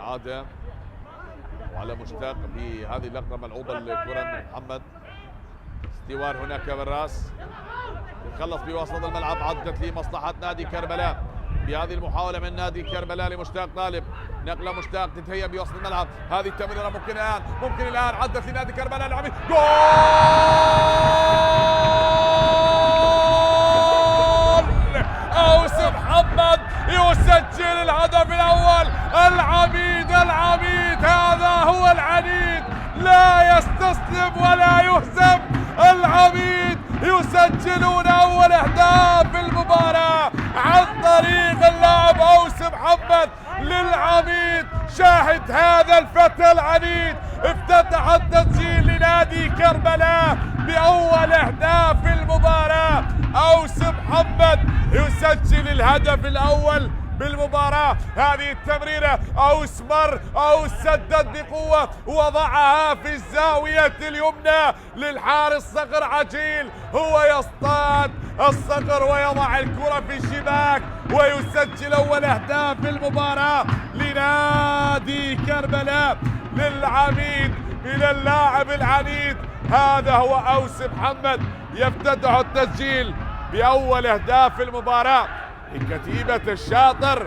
إعادة وعلى مشتاق بهذه اللقطة ملعوبة الكرة من محمد. استوار هناك بالراس، تخلص بوسط الملعب، عدت لمصلحة نادي كربلاء بهذه المحاولة من نادي كربلاء لمشتاق طالب. نقلة مشتاق تتهيأ بوسط الملعب، هذه التمريرة ممكن الآن عدت لنادي كربلاء العميد. جول! أوس محمد يسجل الهدف الأول. العميد هذا هو العنيد، لا يستسلم ولا يهزم. العميد يسجلون أول أهداف المباراة عن طريق اللاعب أوس محمد للعميد. شاهد هذا الفتى العنيد، افتتح التسجيل لنادي كربلاء بأول أهداف المباراة. أوس محمد يسجل الهدف الأول بالمباراة. هذه التمريرة أوس سدد بقوة، وضعها في الزاوية اليمنى للحارس صقر عجيل. هو يصطاد الصقر ويضع الكرة في الشباك ويسجل أول أهداف المباراة لنادي كربلاء للعميد من اللاعب العنيد. هذا هو أوس محمد يفتتح التسجيل بأول أهداف المباراة لكتيبة الشاطر